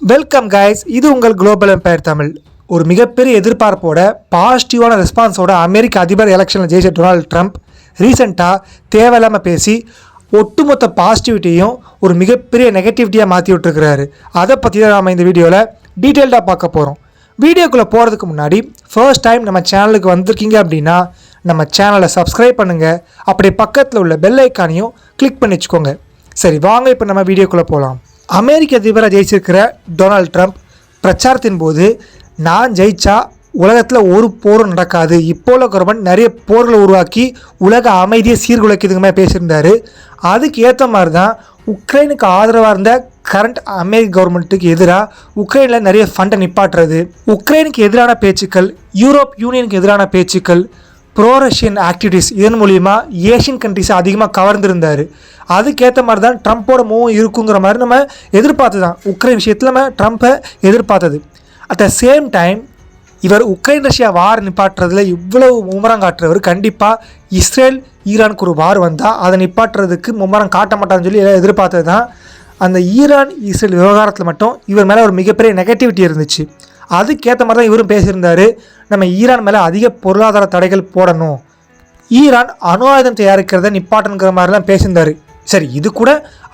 Welcome guys, இது உங்கள் global empire Tamil. ஒரு மிகப்பெரிய எதிர்பார்ப்போட பாசிட்டிவான ரெஸ்பான்ஸோட அமெரிக்க அதிபர் எலெக்ஷனில் ஜெயிச்ச டொனால்ட் ட்ரம்ப் ரீசெண்டாக தேவையில்லாமல் பேசி ஒட்டுமொத்த பாசிட்டிவிட்டியும் ஒரு மிகப்பெரிய நெகட்டிவிட்டியாக மாற்றி விட்டுருக்கிறாரு. அதை பற்றி தான் நாம் இந்த வீடியோவில் டீட்டெயில்டாக பார்க்க போகிறோம். வீடியோக்குள்ளே போகிறதுக்கு முன்னாடி ஃபர்ஸ்ட் டைம் நம்ம சேனலுக்கு வந்திருக்கீங்க அப்படின்னா நம்ம சேனலை சப்ஸ்கிரைப் பண்ணுங்கள். அப்படி பக்கத்தில் உள்ள பெல் ஐக்கானையும் கிளிக் பண்ணி வச்சுக்கோங்க. சரி, வாங்க இப்போ நம்ம வீடியோக்குள்ளே போகலாம். அமெரிக்க அதிபராக ஜெயிச்சிருக்கிற டொனால்ட் ட்ரம்ப் பிரச்சாரத்தின் போது நான் ஜெயிச்சா உலகத்தில் ஒரு போரும் நடக்காது, இப்போ உள்ள கவர்மெண்ட் நிறைய போர்களை உருவாக்கி உலக அமைதியை சீர்குலைக்குதுங்க பேசியிருந்தார். அதுக்கு ஏற்ற மாதிரி தான் உக்ரைனுக்கு ஆதரவாக இருந்த கரண்ட் அமெரிக்க கவர்மெண்ட்டுக்கு எதிராக உக்ரைனில் நிறைய ஃபண்டை நிப்பாட்டுறது, உக்ரைனுக்கு எதிரான பேச்சுக்கள், யூரோப் யூனியனுக்கு எதிரான பேச்சுக்கள், ப்ரோ ரஷ்யன் ஆக்டிவிட்டீஸ், இதன் மூலிமா ஏஷியன் கண்ட்ரிஸை அதிகமாக கவர்ந்துருந்தார். அதுக்கேற்ற மாதிரி தான் ட்ரம்ப்போட மூவ் இருக்குங்கிற மாதிரி நம்ம எதிர்பார்த்து தான் உக்ரைன் விஷயத்தில் நம்ம ட்ரம்ப்பை எதிர்பார்த்தது. அட் த சேம் டைம் இவர் உக்ரைன் ரஷ்யா வார் நிப்பாட்டுறதுல இவ்வளவு மும்முரம் காட்டுறவர் கண்டிப்பாக இஸ்ரேல் ஈரானுக்கு ஒரு வார் வந்தால் அதை நிப்பாட்டுறதுக்கு மும்முரம் காட்ட மாட்டான்னு சொல்லி எதிர்பார்த்தது தான். அந்த ஈரான் இஸ்ரேல் விவகாரத்தில் மட்டும் இவர் மேலே ஒரு மிகப்பெரிய நெகட்டிவிட்டி இருந்துச்சு. அதுக்கேற்ற மாதிரி தான் இவரும் பேசியிருந்தார். நம்ம ஈரான் மேலே அதிக பொருளாதார தடைகள் போடணும், ஈரான் அணு ஆயுதம் தயாரிக்கிறத நிப்பாட்டணுங்கிற மாதிரிலாம் பேசியிருந்தார். சரி, இது கூட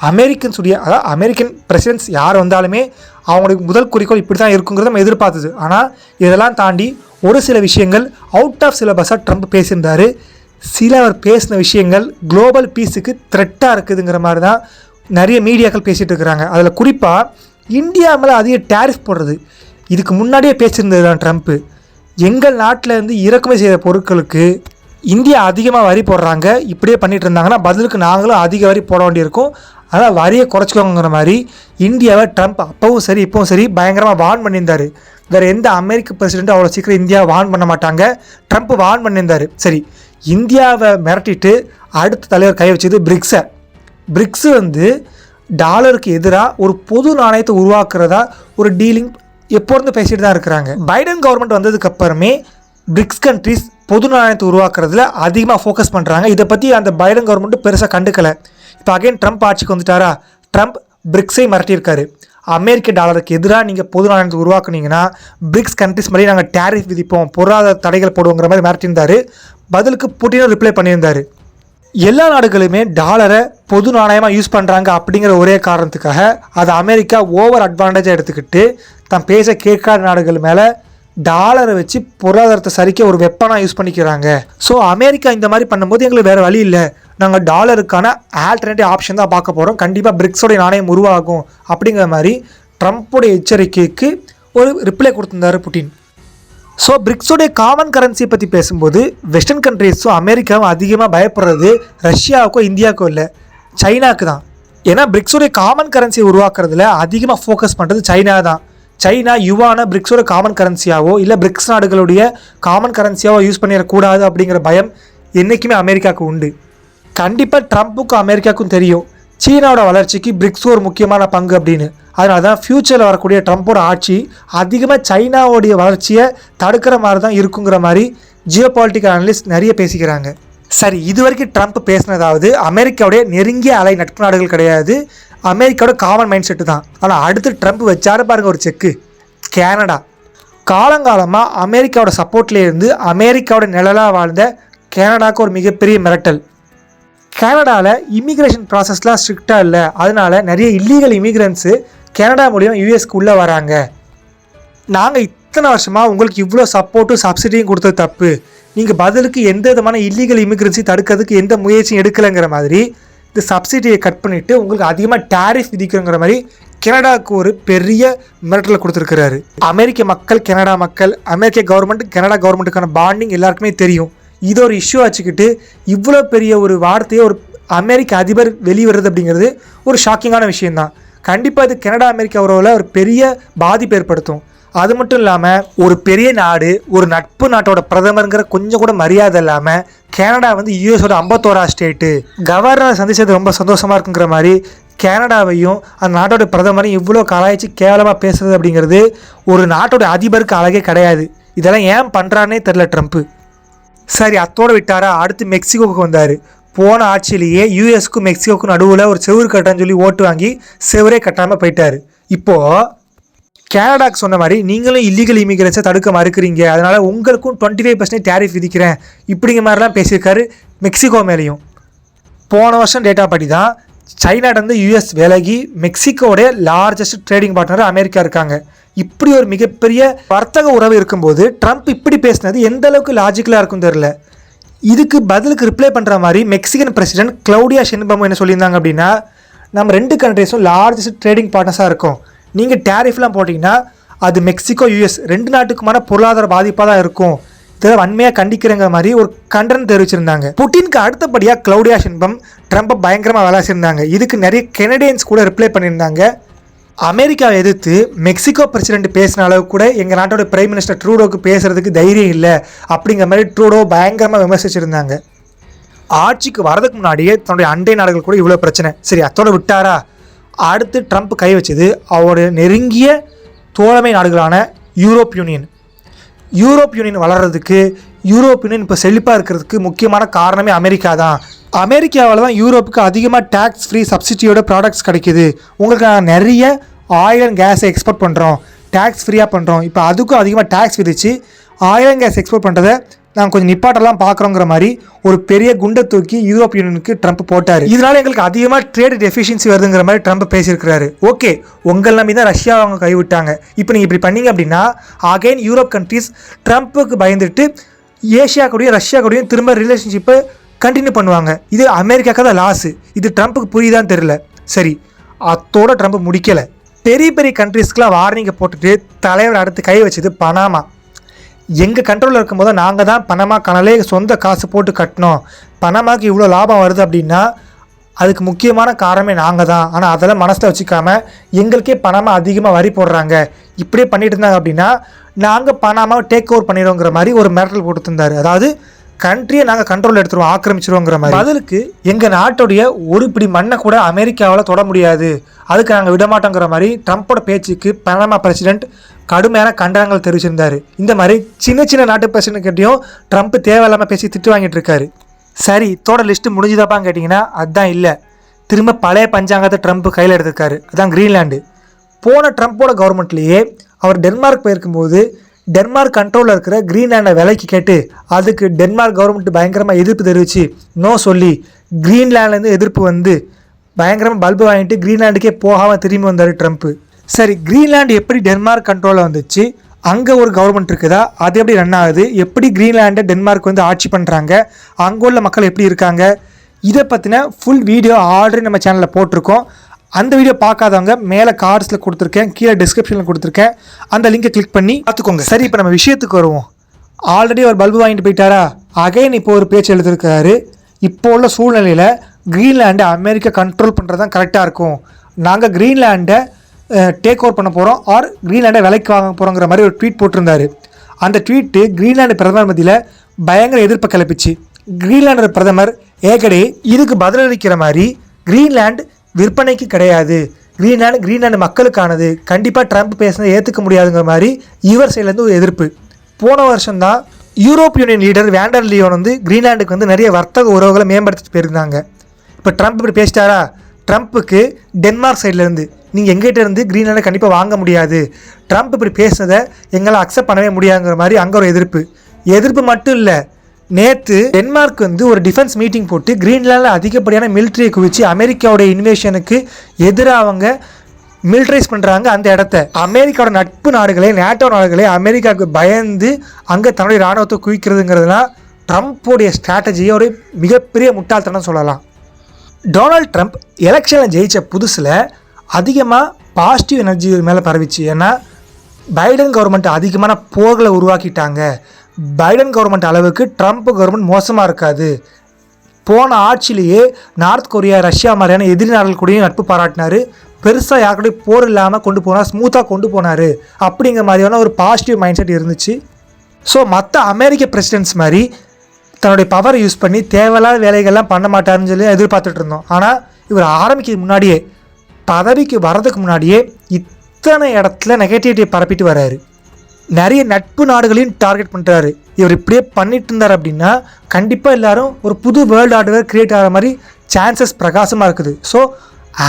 அமெரிக்கன்ஸுடைய அதாவது அமெரிக்கன் பிரசிடென்ட்ஸ் யார் வந்தாலுமே அவங்களுக்கு முதல் குறிக்கோள் இப்படி தான் இருக்குங்கிறத நம்ம எதிர்பார்த்தது. ஆனால் இதெல்லாம் தாண்டி ஒரு சில விஷயங்கள் அவுட் ஆஃப் சிலபஸாக ட்ரம்ப் பேசியிருந்தார். சில அவர் பேசின விஷயங்கள் குளோபல் பீஸுக்கு த்ரெட்டாக இருக்குதுங்கிற மாதிரி தான் நிறைய மீடியாக்கள் பேசிகிட்டு இருக்கிறாங்க. அதில் குறிப்பாக இந்தியா மேலே அதிக டேரிஃப் போடுறது இதுக்கு முன்னாடியே பேசியிருந்தது தான் ட்ரம்ப்பு. எங்கள் நாட்டில் இருந்து இறக்குமதி செய்த பொருட்களுக்கு இந்தியா அதிகமாக வரி போடுறாங்க, இப்படியே பண்ணிகிட்டு இருந்தாங்கன்னா பதிலுக்கு நாங்களும் அதிக வரி போட வேண்டியிருக்கும், அதனால் வரியை குறைச்சிக்கோங்கிற மாதிரி இந்தியாவை ட்ரம்ப் அப்பவும் சரி இப்போவும் சரி பயங்கரமாக வார்ன் பண்ணியிருந்தார். வேறு எந்த அமெரிக்க பிரசிடெண்ட்டும் அவ்வளோ சீக்கிரம் இந்தியாவை வார்ன் பண்ண மாட்டாங்க, ட்ரம்ப் வார்ன் பண்ணியிருந்தார். சரி, இந்தியாவை மிரட்டிட்டு அடுத்த தலைவர் கை வச்சது பிரிக்ஸு டாலருக்கு எதிராக ஒரு பொது நாணயத்தை உருவாக்குறதா ஒரு டீலிங் எப்போருந்து பேசிட்டு தான் இருக்கிறாங்க. பைடன் கவர்மெண்ட் வந்ததுக்கு அப்புறமே பிரிக்ஸ் கண்ட்ரிஸ் பொது நாணயத்தை உருவாக்குறதுல அதிகமாக ஃபோக்கஸ் பண்ணுறாங்க. இதை பற்றி அந்த பைடன் கவர்மெண்ட்டு பெருசாக கண்டுக்கலை. இப்போ அகைன் ட்ரம்ப் ஆட்சிக்கு வந்துட்டாரா, ட்ரம்ப் பிரிக்ஸை மிரட்டியிருக்காரு. அமெரிக்க டாலருக்கு எதிராக நீங்கள் பொது நாணயத்தை உருவாக்குனீங்கன்னா பிரிக்ஸ் கண்ட்ரிஸ் மாதிரி நாங்கள் டேரிஃப் விதிப்போம், பொருளாதார தடைகள் போடுவோங்கிற மாதிரி மிரட்டியிருந்தார். பதிலுக்கு புட்டினும் ரிப்ளை பண்ணியிருந்தார். எல்லா நாடுகளுமே டாலரை பொது நாணயமாக யூஸ் பண்ணுறாங்க அப்படிங்கிற ஒரே காரணத்துக்காக அதை அமெரிக்கா ஓவர் அட்வான்டேஜாக எடுத்துக்கிட்டு தான் பேச கேட்காத நாடுகள் மேலே டாலரை வச்சு பொருளாதாரத்தை சரிக்க ஒரு வெப்பனாக யூஸ் பண்ணிக்கிறாங்க. ஸோ அமெரிக்கா இந்த மாதிரி பண்ணும்போது எங்களுக்கு வேறு வழி இல்லை, நாங்கள் டாலருக்கான ஆல்டர்னேட்டிவ் ஆப்ஷன் தான் பார்க்க போகிறோம், கண்டிப்பாக பிரிக்ஸோடைய நாணயம் உருவாகும் அப்படிங்கிற மாதிரி ட்ரம்ப்போடைய எச்சரிக்கைக்கு ஒரு ரிப்ளை கொடுத்துருந்தார் புட்டின். ஸோ பிரிக்ஸோடைய காமன் கரன்சியை பற்றி பேசும்போது வெஸ்டர்ன் கண்ட்ரீஸும் அமெரிக்காவும் அதிகமாக பயப்படுறது ரஷ்யாவுக்கோ இந்தியாவுக்கோ இல்லை, சைனாவுக்கு தான். ஏன்னா பிரிக்ஸோடைய காமன் கரன்சியை உருவாக்குறதுல அதிகமாக ஃபோக்கஸ் பண்ணுறது சைனா தான். சைனா யுவானை பிரிக்ஸோட காமன் கரன்சியாவோ இல்லை பிரிக்ஸ் நாடுகளுடைய காமன் கரன்சியாவோ யூஸ் பண்ணிடக்கூடாது அப்படிங்கிற பயம் என்றைக்குமே அமெரிக்காவுக்கு உண்டு. கண்டிப்பாக ட்ரம்ப்புக்கும் அமெரிக்காவுக்கும் தெரியும் சீனாவோட வளர்ச்சிக்கு பிரிக்ஸ் ஒரு முக்கியமான பங்கு அப்படின்னு. அதனால தான் ஃப்யூச்சரில் வரக்கூடிய ட்ரம்ப்போட ஆட்சி அதிகமாக சைனாவோடைய வளர்ச்சியை தடுக்கிற மாதிரி தான் இருக்குங்கிற மாதிரி ஜியோ பாலிட்டிக்கல் அனலிஸ்ட் நிறைய பேசிக்கிறாங்க. சரி, இது வரைக்கும் ட்ரம்ப் பேசினதாவது அமெரிக்காவுடைய நெருங்கிய அலை நட்பு நாடுகள் கிடையாது, அமெரிக்காவோட காமன் மைண்ட் செட்டு தான். ஆனால் அடுத்து ட்ரம்ப் வச்சாரு பாருங்க ஒரு செக்கு, கனடா. காலங்காலமாக அமெரிக்காவோட சப்போர்ட்லேயே இருந்து அமெரிக்காவோட நிழலாக வாழ்ந்த கனடாவுக்கு ஒரு மிகப்பெரிய மிரட்டல். கனடாவில் இமிக்ரேஷன் ப்ராசஸ்லாம் ஸ்ட்ரிக்டாக இல்லை, அதனால நிறைய இல்லீகல் இமிக்ரெண்ட்ஸு கனடா மூலியம் யூஎஸ்க்கு உள்ளே வராங்க. நாங்கள் இத்தனை வருஷமாக உங்களுக்கு இவ்வளோ சப்போர்ட்டும் சப்சிடியும் கொடுத்தது தப்பு, நீங்கள் பதிலுக்கு எந்த விதமான இல்லீகல் இமிக்ரென்ஸை தடுக்கிறதுக்கு எந்த முயற்சியும் எடுக்கலைங்கிற மாதிரி இந்த சப்சிடியை கட் பண்ணிவிட்டு உங்களுக்கு அதிகமாக டேரிஃப் விதிக்கிறங்கிற மாதிரி கனடாவுக்கு ஒரு பெரிய மிரட்டலை கொடுத்துருக்கிறாரு. அமெரிக்க மக்கள், கனடா மக்கள், அமெரிக்க கவர்மெண்ட், கனடா கவர்மெண்ட்டுக்கான பாண்டிங் எல்லாருக்குமே தெரியும். இது ஒரு இஷ்யூ ஆச்சுக்கிட்டு இவ்வளோ பெரிய ஒரு வார்த்தையை ஒரு அமெரிக்க அதிபர் வெளிவருது அப்படிங்கிறது ஒரு ஷாக்கிங்கான விஷயந்தான். கண்டிப்பாக இது கனடா அமெரிக்கா உறவில் ஒரு பெரிய பாதிப்பு ஏற்படுத்தும். அது மட்டும் இல்லாமல் ஒரு பெரிய நாடு, ஒரு நட்பு நாட்டோட பிரதமருங்கிற கொஞ்சம் கூட மரியாதை இல்லாமல் கனடா யூஎஸோட 51ஆவது ஸ்டேட்டு, கவர்னர் சந்திச்சது ரொம்ப சந்தோஷமாக இருக்குங்கிற மாதிரி கனடாவையும் அந்த நாட்டோட பிரதமரையும் இவ்வளோ கலாய்ச்சி கேவலமாக பேசுறது அப்படிங்கிறது ஒரு நாட்டோட அதிபருக்கு அழகே கிடையாது. இதெல்லாம் ஏன் பண்ணுறான்னே தெரில ட்ரம்ப்பு. சரி, அத்தோடு விட்டாரா, அடுத்து மெக்சிகோவுக்கு வந்தார். போன ஆட்சியிலேயே யூஎஸ்க்கும் மெக்சிகோக்கும் நடுவில் ஒரு செவுறு கட்டான்னு சொல்லி ஓட்டு வாங்கி செவரே கட்டாமல் போயிட்டார். இப்போது கனடாக்கு சொன்ன மாதிரி நீங்களும் இல்லீகல் இமிகிரன்ஸை தடுக்க மறுக்கிறீங்க, அதனால் உங்களுக்கும் 25% டேரிஃப் விதிக்கிறேன் இப்படிங்கிற மாதிரிலாம் பேசியிருக்காரு மெக்சிகோ மேலேயும். போன வருஷம் டேட்டா படி தான் சைனாட்டேருந்து யூஎஸ் விலகி மெக்சிகோடைய லார்ஜஸ்ட் ட்ரேடிங் பார்ட்னர் அமெரிக்கா இருக்காங்க. இப்படி ஒரு மிகப்பெரிய வர்த்தக உறவு இருக்கும்போது ட்ரம்ப் இப்படி பேசினது எந்த அளவுக்கு லாஜிக்கலாக இருக்கும் தெரியல. இதுக்கு பதிலுக்கு ரிப்ளை பண்ணுற மாதிரி மெக்சிகன் பிரசிடென்ட் கிளவுடியா ஷெயின்பாம் என்ன சொல்லியிருந்தாங்க அப்படின்னா, நம்ம 2 கண்ட்ரீஸும் லார்ஜஸ்ட் ட்ரேடிங் பார்ட்னர்ஸாக இருக்கும், நீங்கள் டேரிஃப்லாம் போட்டிங்கன்னா அது மெக்சிகோ யூஎஸ் 2 நாட்டுக்குமான பொருளாதார பாதிப்பாக தான் இருக்கும், இதில் வன்மையாக கண்டிக்கிறங்கிற மாதிரி ஒரு கண்டனம் தெரிவிச்சிருந்தாங்க. புட்டினுக்கு அடுத்தபடியாக கிளவுடியா ஷெயின்பாம் ட்ரம்ப்பை பயங்கரமாக விளாசிருந்தாங்க. இதுக்கு நிறைய கெனடியன்ஸ் கூட ரிப்ளை பண்ணியிருந்தாங்க. அமெரிக்காவை எதிர்த்து மெக்சிகோ பிரசிடென்ட் பேசின அளவுக்கு கூட எங்கள் நாட்டோட பிரைம் மினிஸ்டர் ட்ரூடோவுக்கு பேசுகிறதுக்கு தைரியம் இல்லை அப்படிங்கிற மாதிரி ட்ரூடோ பயங்கரமாக விமர்சிச்சிருந்தாங்க. ஆட்சிக்கு வரதுக்கு முன்னாடியே தன்னுடைய அண்டை நாடுகள் கூட இவ்வளோ பிரச்சனை, சரி அத்தோட விட்டாரா? அடுத்து ட்ரம்ப் கை வச்சது அவருடைய நெருங்கிய தோழமை நாடுகளான யூரோப் யூனியன் வளர்கிறதுக்கு, யூரோப் யூனியன் இப்போ செழிப்பாக இருக்கிறதுக்கு முக்கியமான காரணமே அமெரிக்கா தான். அமெரிக்காவில் தான் யூரோப்புக்கு அதிகமாக டேக்ஸ் ஃப்ரீ சப்சிடியோட ப்ராடக்ட்ஸ் கிடைக்கிது. உங்களுக்கு நாங்கள் நிறைய ஆயில் அண்ட் கேஸை எக்ஸ்போர்ட் பண்ணுறோம், டேக்ஸ் ஃப்ரீயாக பண்ணுறோம், இப்போ அதுக்கும் அதிகமாக டேக்ஸ் விதித்து ஆயில் அண்ட் கேஸ் எக்ஸ்போர்ட் பண்ணுறதை நாங்கள் கொஞ்சம் நிப்பாட்டெல்லாம் பார்க்குறோங்கிற மாதிரி ஒரு பெரிய குண்டை தூக்கி யூரோப் யூனியனுக்கு ட்ரம்ப் போட்டார். இதனால் எங்களுக்கு அதிகமாக ட்ரேட் டெஃபிஷியன்சி வருதுங்கிற மாதிரி ட்ரம்ப் பேசியிருக்கிறாரு. ஓகே, உங்கள் நம்பி தான் ரஷ்யா அவங்க கைவிட்டாங்க, இப்போ நீங்கள் இப்படி பண்ணீங்க அப்படின்னா அகைன் யூரோப் கண்ட்ரீஸ் ட்ரம்ப்புக்கு பயந்துட்டு ஏஷியா கூடயும் ரஷ்யா கூடயும் திரும்ப ரிலேஷன்ஷிப்பை கண்டினியூ பண்ணுவாங்க. இது அமெரிக்காவுக்கு தான் லாஸு. இது ட்ரம்ப்புக்கு புரியுதான்னு தெரியல. சரி, அத்தோட ட்ரம்ப் முடிக்கலை. பெரிய பெரிய கண்ட்ரீஸ்க்கெலாம் வார்னிங்கை போட்டுட்டு தலைவர் அடுத்து கை வச்சது பனாமா. எங்கள் கண்ட்ரோலில் இருக்கும்போது நாங்கள் தான் பனாமா கனலே சொந்த காசு போட்டு கட்டினோம், பனாமாவுக்கு இவ்வளோ லாபம் வருது அப்படின்னா அதுக்கு முக்கியமான காரணமே நாங்கள் தான். ஆனால் அதெல்லாம் மனசில் வச்சுக்காமல் எங்களுக்கே பனாமா அதிகமாக வரி போடுறாங்க, இப்படியே பண்ணிட்டு இருந்தாங்க அப்படின்னா நாங்கள் பனாமாவை டேக் ஓவர் பண்ணிடுவோங்கிற மாதிரி ஒரு மிரட்டல் கொடுத்துருந்தாரு. அதாவது கண்ட்ரியை நாங்கள் கண்ட்ரோல் எடுத்துருவோம், ஆக்கிரமிச்சிருவோங்கிற மாதிரி. பதிலுக்கு எங்கள் நாட்டுடைய ஒரு பிடி மண்ணை கூட அமெரிக்காவில் தொட முடியாது, அதுக்கு நாங்கள் விடமாட்டோங்கிற மாதிரி ட்ரம்ப்போட பேச்சுக்கு பனாமா பிரசிடென்ட் கடுமையான கண்டனங்கள் தெரிவிச்சிருந்தார். இந்த மாதிரி சின்ன சின்ன நாட்டு பிரசிடென்ட்கிட்டையும் ட்ரம்ப் தேவையில்லாமல் பேசி திட்டு வாங்கிட்டு இருக்காரு. சரி, இதோட லிஸ்ட்டு முடிஞ்சுதாப்பான்னு கேட்டிங்கன்னா அதுதான் இல்லை. திரும்ப பழைய பஞ்சாங்கத்தை ட்ரம்ப் கையில் எடுத்திருக்காரு. அதுதான் கிரீன்லாண்டு. போன ட்ரம்ப்போட கவர்மெண்ட்லேயே அவர் டென்மார்க் போயிருக்கும்போது டென்மார்க் கண்ட்ரோலில் இருக்கிற கிரீன்லாண்டை விலைக்கு கேட்டு அதுக்கு டென்மார்க் கவர்மெண்ட் பயங்கரமாக எதிர்ப்பு தெரிவித்து நோ சொல்லி கிரீன்லாண்ட்லேருந்து எதிர்ப்பு வந்து பயங்கரமாக பல்பு வாங்கிட்டு கிரீன்லாண்டுக்கே போகாமல் திரும்பி வந்தார் ட்ரம்ப்பு. சரி, கிரீன்லாண்டு எப்படி டென்மார்க் கண்ட்ரோலில் வந்துச்சு, அங்கே ஒரு கவர்மெண்ட் இருக்குதா, அது எப்படி ரன் ஆகுது, எப்படி கிரீன்லாண்டை டென்மார்க் வந்து ஆட்சி பண்ணுறாங்க, அங்கே உள்ள மக்கள் எப்படி இருக்காங்க, இதை பற்றின ஃபுல் வீடியோ ஆல்ரெடி நம்ம சேனலில் போட்டிருக்கோம். அந்த வீடியோ பார்க்காதவங்க மேலே கார்ட்ஸில் கொடுத்துருக்கேன், கீழே டிஸ்கிரிப்ஷனில் கொடுத்துருக்கேன், அந்த லிங்கை கிளிக் பண்ணி பார்த்துக்கோங்க. சரி, இப்போ நம்ம விஷயத்துக்கு வருவோம். ஆல்ரெடி அவர் பல்பு வாங்கிட்டு போயிட்டாரா, அகைன் இப்போ ஒரு பேச்சு எழுதிருக்காரு. இப்போ உள்ள சூழ்நிலையில் கிரீன்லாண்டை அமெரிக்கா கண்ட்ரோல் பண்ணுறது தான் கரெக்டாக இருக்கும், நாங்கள் கிரீன்லாண்டை டேக் ஓவர் பண்ண போகிறோம் ஆர் கிரீன்லாண்டை விலைக்கு வாங்க போகிறோங்கிற மாதிரி ஒரு ட்வீட் போட்டிருந்தார். அந்த ட்வீட்டு கிரீன்லாண்டு பிரதமர் மத்தியில் பயங்கர எதிர்ப்பை கிளப்பிச்சு. கிரீன்லாண்டோட பிரதமர் ஏகடே இதுக்கு பதிலளிக்கிற மாதிரி கிரீன்லாண்டு விற்பனைக்கு கிடையாது, கிரீன்லாண்டு மக்களுக்கானது, கண்டிப்பாக ட்ரம்ப் பேசினதை ஏற்றுக்க முடியாதுங்கிற மாதிரி இவர் சைட்லேருந்து ஒரு எதிர்ப்பு. போன வருஷம்தான் Europe Union leader von der Leyen வந்து கிரீன்லாண்டுக்கு வந்து நிறைய வர்த்தக உறவுகளை மேம்படுத்திட்டு போயிருந்தாங்க. இப்போ ட்ரம்ப் இப்படி பேசிட்டாரா, ட்ரம்ப்புக்கு டென்மார்க் சைட்லேருந்து நீங்கள் எங்கிட்ட இருந்து கிரீன்லாண்டை கண்டிப்பாக வாங்க முடியாது, ட்ரம்ப் இப்படி பேசினதை எங்களால் அக்செப்ட் பண்ணவே முடியாதுங்கிற மாதிரி அங்கே ஒரு எதிர்ப்பு மட்டும் இல்லை. நேற்று டென்மார்க் வந்து ஒரு டிஃபென்ஸ் மீட்டிங் போட்டு கிரீன்லாண்டில் அதிகப்படியான மிலிட்ரியை குவிச்சு அமெரிக்காவோட இன்வேஷனுக்கு எதிராக அவங்க மிலிட்ரைஸ் பண்ணுறாங்க. அந்த இடத்த அமெரிக்காவோட நட்பு நாடுகளே, நேட்டோ நாடுகளே அமெரிக்காவுக்கு பயந்து அங்கே தன்னுடைய இராணுவத்தை குவிக்கிறதுங்கிறதுலாம் ட்ரம்ப்போடைய ஸ்ட்ராட்டஜியை ஒரு மிகப்பெரிய முட்டாள்தனம் சொல்லலாம். டொனால்ட் ட்ரம்ப் எலெக்ஷனில் ஜெயித்த புதுசில் அதிகமாக பாசிட்டிவ் எனர்ஜி மேலே பரவிச்சு. ஏன்னா பைடன் கவர்மெண்ட் அதிகமான போர்களை உருவாக்கிட்டாங்க, பைடன் கவர்மெண்ட் அளவுக்கு ட்ரம்ப் கவர்மெண்ட் மோசமாக இருக்காது, போன ஆட்சியிலேயே நார்த் கொரியா ரஷ்யா மாதிரியான எதிரி நாடுகள் கூடயும் நட்பு பாராட்டினார், பெருசாக யாருக்கூடையும் போர் இல்லாமல் கொண்டு போனார், ஸ்மூத்தாக கொண்டு போனார் அப்படிங்கிற மாதிரியான ஒரு பாசிட்டிவ் மைண்ட் செட் இருந்துச்சு. ஸோ மற்ற அமெரிக்க பிரசிடென்ட்ஸ் மாதிரி தன்னுடைய பவரை யூஸ் பண்ணி தேவையில்லாத வேலைகள்லாம் பண்ண மாட்டாருன்னு சொல்லி எதிர்பார்த்துட்டு இருந்தோம். ஆனால் இவர் ஆரம்பிக்க முன்னாடியே, பதவிக்கு வர்றதுக்கு முன்னாடியே இத்தனை இடத்துல நெகட்டிவிட்டியை பரப்பிட்டு வர்றாரு. நிறைய நட்பு நாடுகளையும் டார்கெட் பண்ணுறாரு. இவர் இப்படியே பண்ணிட்டு இருந்தார் அப்படின்னா கண்டிப்பாக எல்லாரும் ஒரு புது வேர்ல்டு ஆர்டர் கிரியேட் ஆகிற மாதிரி சான்சஸ் பிரகாசமாக இருக்குது. ஸோ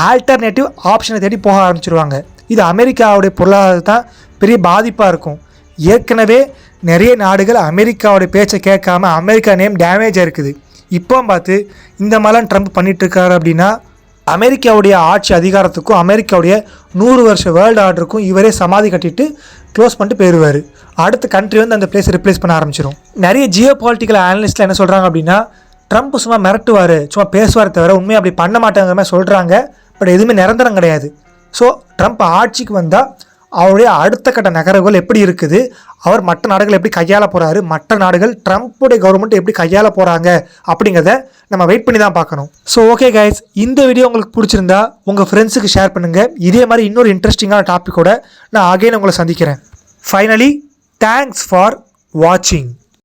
ஆல்டர்னேட்டிவ் ஆப்ஷனை தேடி போக ஆரம்பிச்சிருவாங்க. இது அமெரிக்காவுடைய பொருளாதாரத்தை தான் பெரிய பாதிப்பாக இருக்கும். ஏற்கனவே நிறைய நாடுகள் அமெரிக்காவுடைய பேச்சை கேட்காம அமெரிக்கா நேம் டேமேஜாக இருக்குது. இப்போ பார்த்து இந்த மாதிரிலாம் ட்ரம்ப் பண்ணிகிட்ருக்காரு அப்படின்னா அமெரிக்காவுடைய ஆட்சி அதிகாரத்துக்கும் அமெரிக்காவுடைய 100 வருஷ வேர்ல்டு ஆர்டருக்கும் இவரே சமாதி கட்டிட்டு க்ளோஸ் பண்ணிட்டு போயிடுவார். அடுத்த கண்ட்ரி வந்து அந்த பிளேஸை ரிப்ளேஸ் பண்ண ஆரம்பிச்சிடும். நிறைய ஜியோ பொலிட்டிக்கல் அனலிஸ்ட்டில் என்ன சொல்கிறாங்க அப்படின்னா ட்ரம்ப் சும்மா மிரட்டுவார், சும்மா பேசுவார், தவிர உண்மையாக அப்படி பண்ண மாட்டாங்கிற மாதிரி சொல்கிறாங்க. பட் எதுவுமே நிரந்தரம் கிடையாது. ஸோ ட்ரம்ப் ஆட்சிக்கு வந்தால் அவருடைய அடுத்த கட்ட நகர்வுகள் எப்படி இருக்குது, அவர் மற்ற நாடுகள் எப்படி கையாள போகிறாரு, மற்ற நாடுகள் ட்ரம்ப்புடைய கவர்மெண்ட் எப்படி கையாள போகிறாங்க அப்படிங்கிறத நம்ம வெயிட் பண்ணி தான் பார்க்கணும். ஸோ ஓகே கைஸ், இந்த வீடியோ உங்களுக்கு பிடிச்சிருந்தா உங்கள் ஃப்ரெண்ட்ஸுக்கு ஷேர் பண்ணுங்கள். இதே மாதிரி இன்னொரு இன்ட்ரெஸ்டிங்கான டாப்பிக்கோட நான் அகைன் உங்களை சந்திக்கிறேன். ஃபைனலி தேங்க்ஸ் ஃபார் வாட்சிங்.